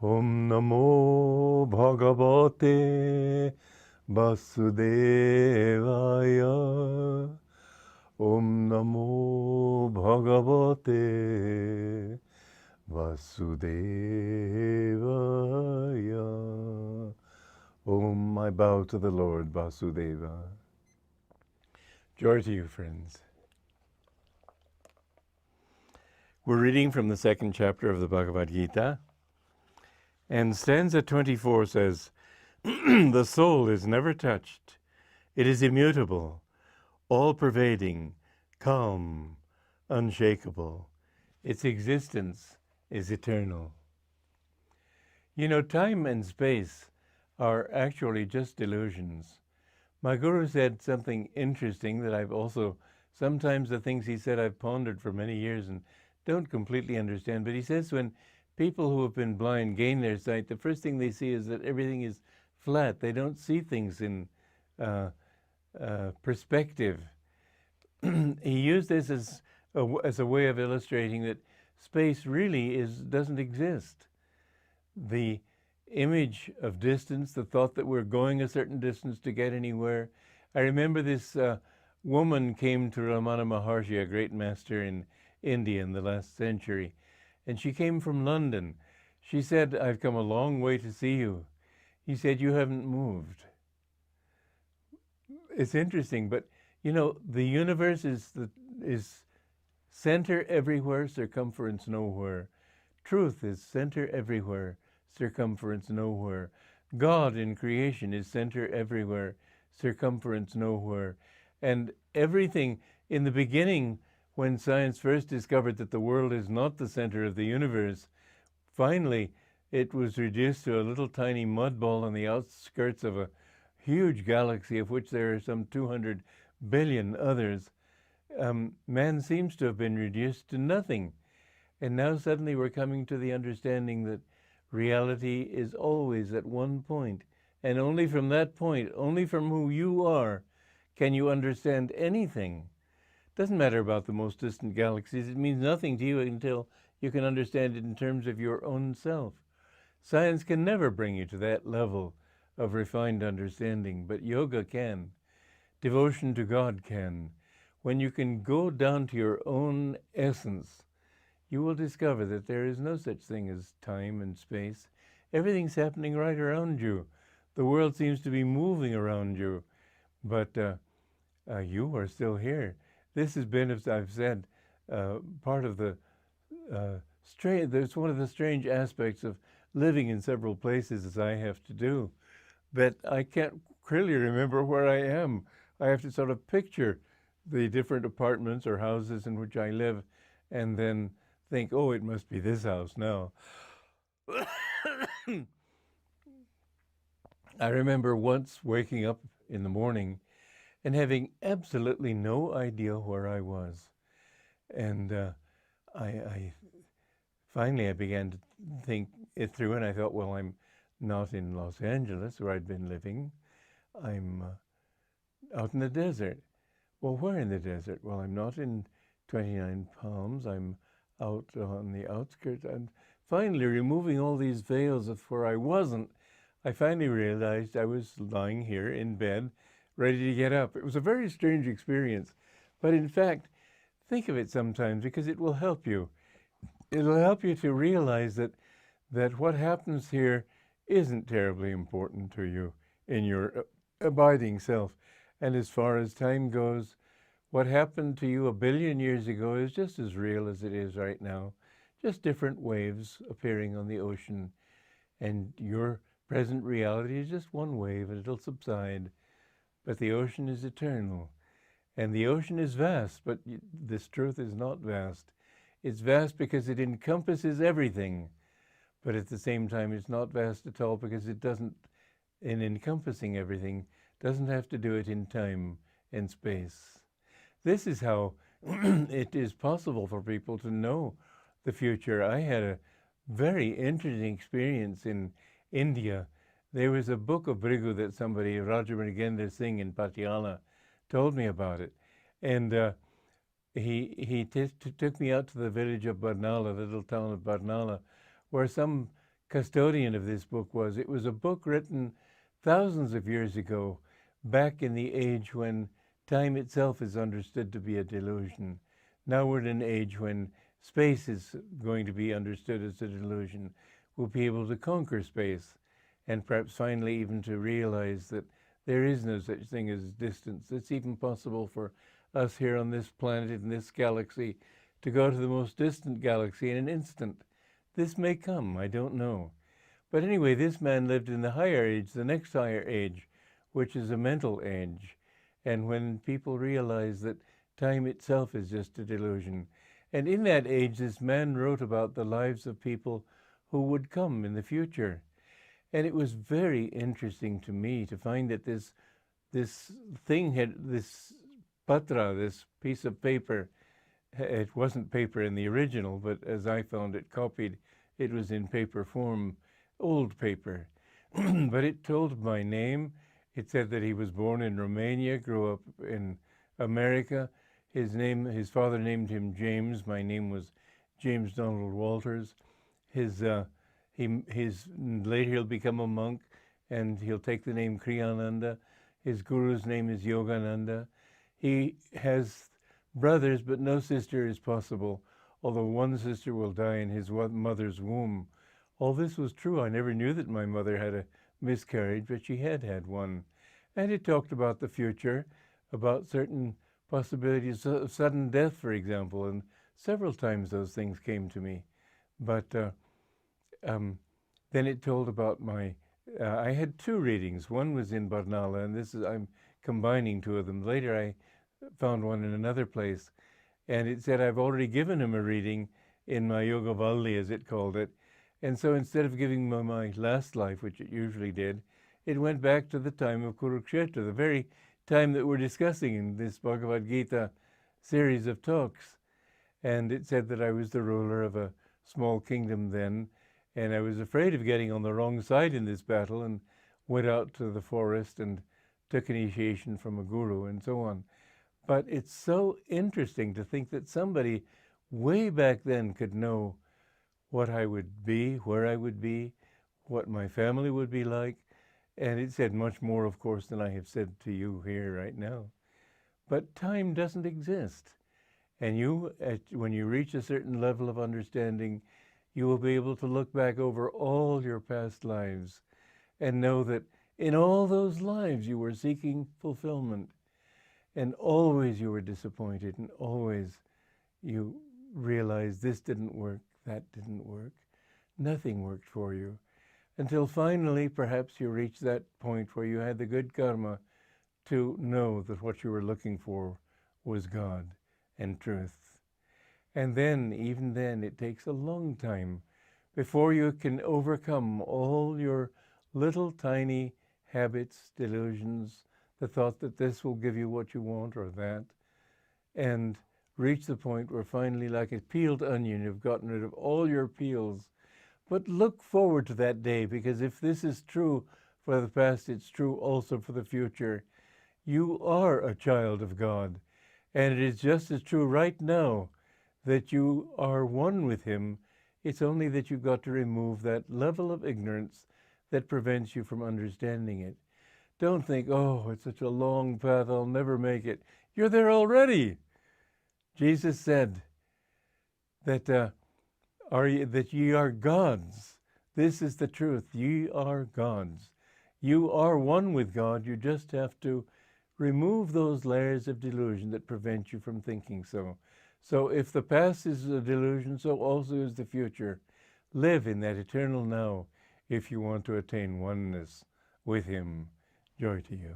Om Namo Bhagavate Vasudevaya. Om Namo Bhagavate Vasudevaya. Om, I bow to the Lord Vasudeva. Joy to you, friends. We're reading from the second chapter of the Bhagavad Gita, and stanza 24 says, the soul is never touched. It is immutable, all-pervading, calm, unshakable. Its existence is eternal. You know, time and space are actually just illusions. My guru said something interesting that I've also, sometimes the things he said I've pondered for many years and don't completely understand, but he says when people who have been blind gain their sight, the first thing they see is that everything is flat. They don't see things in perspective. He used this as a way of illustrating that space really doesn't exist. The image of distance, the thought that we're going a certain distance to get anywhere. I remember this woman came to Ramana Maharshi, a great master in India in the last century, and she came from London. She said, I've come a long way to see you. He said, you haven't moved. It's interesting, but you know, the universe is center everywhere, circumference nowhere. Truth is center everywhere, circumference nowhere. God in creation is center everywhere, circumference nowhere. And everything in the beginning, when science first discovered that the world is not the center of the universe, finally it was reduced to a little tiny mud ball on the outskirts of a huge galaxy of which there are some 200 billion others. Man seems to have been reduced to nothing. And now suddenly we're coming to the understanding that reality is always at one point. And only from that point, only from who you are, can you understand anything. Doesn't matter about the most distant galaxies. It means nothing to you until you can understand it in terms of your own self. Science can never bring you to that level of refined understanding, but yoga can. Devotion to God can. When you can go down to your own essence, you will discover that there is no such thing as time and space. Everything's happening right around you. The world seems to be moving around you, but you are still here. This has been, as I've said, part of the strange. There's one of the strange aspects of living in several places, as I have to do, that I can't clearly remember where I am. I have to sort of picture the different apartments or houses in which I live, and then think, oh, it must be this house now. I remember once waking up in the morning and having absolutely no idea where I was. And I finally began to think it through, and I thought, well, I'm not in Los Angeles, where I'd been living. I'm out in the desert. Well, where in the desert? Well, I'm not in 29 Palms. I'm out on the outskirts. And finally, removing all these veils of where I wasn't, I finally realized I was lying here in bed, ready to get up. It was a very strange experience. But in fact, think of it sometimes, because it will help you. It'll help you to realize that what happens here isn't terribly important to you in your abiding self. And as far as time goes, what happened to you 1 billion years ago is just as real as it is right now. Just different waves appearing on the ocean. And your present reality is just one wave, and it'll subside. But the ocean is eternal. And the ocean is vast, but this truth is not vast. It's vast because it encompasses everything. But at the same time, it's not vast at all because it doesn't, in encompassing everything, doesn't have to do it in time and space. This is how it is possible for people to know the future. I had a very interesting experience in India. There was a book of Brigu that somebody, Rajamanigendra Singh in Patiala, told me about it. And he took me out to the village of Barnala, the little town of Barnala, where some custodian of this book was. It was a book written thousands of years ago, back in the age when time itself is understood to be a delusion. Now we're in an age when space is going to be understood as a delusion. We'll be able to conquer space, and perhaps finally even to realize that there is no such thing as distance. It's even possible for us here on this planet, in this galaxy, to go to the most distant galaxy in an instant. This may come, I don't know. But anyway, this man lived in the higher age, the next higher age, which is a mental age. And when people realize that time itself is just a delusion. And in that age, this man wrote about the lives of people who would come in the future. And it was very interesting to me to find that this thing had, this patra, this piece of paper, it wasn't paper in the original, but as I found it copied, it was in paper form, old paper. But it told my name. It said that he was born in Romania, grew up in America. His father named him James. My name was James Donald Walters. Later he'll become a monk, and he'll take the name Kriyananda. His guru's name is Yogananda. He has brothers, but no sister is possible, although one sister will die in his mother's womb. All this was true. I never knew that my mother had a miscarriage, but she had had one. And it talked about the future, about certain possibilities of sudden death, for example, and several times those things came to me. But then it told about I had two readings. One was in Barnala, and I'm combining two of them. Later I found one in another place, and it said I've already given him a reading in my Yoga Valli, as it called it. And so instead of giving my last life, which it usually did, it went back to the time of Kurukshetra, the very time that we're discussing in this Bhagavad Gita series of talks. And it said that I was the ruler of a small kingdom then, and I was afraid of getting on the wrong side in this battle, and went out to the forest and took initiation from a guru and so on. But it's so interesting to think that somebody way back then could know what I would be, where I would be, what my family would be like. And it said much more, of course, than I have said to you here right now. But time doesn't exist. And when you reach a certain level of understanding, you will be able to look back over all your past lives and know that in all those lives you were seeking fulfillment. And always you were disappointed, and always you realized this didn't work, that didn't work. Nothing worked for you. Until finally, perhaps you reached that point where you had the good karma to know that what you were looking for was God and truth. And then, even then, it takes a long time before you can overcome all your little tiny habits, delusions, the thought that this will give you what you want or that, and reach the point where finally, like a peeled onion, you've gotten rid of all your peels. But look forward to that day, because if this is true for the past, it's true also for the future. You are a child of God, and it is just as true right now that you are one with Him. It's only that you've got to remove that level of ignorance that prevents you from understanding it. Don't think, oh, it's such a long path, I'll never make it. You're there already. Jesus said that that ye are gods. This is the truth. Ye are gods. You are one with God. You just have to remove those layers of delusion that prevent you from thinking so. So if the past is a delusion, so also is the future. Live in that eternal now if you want to attain oneness with Him. Joy to you.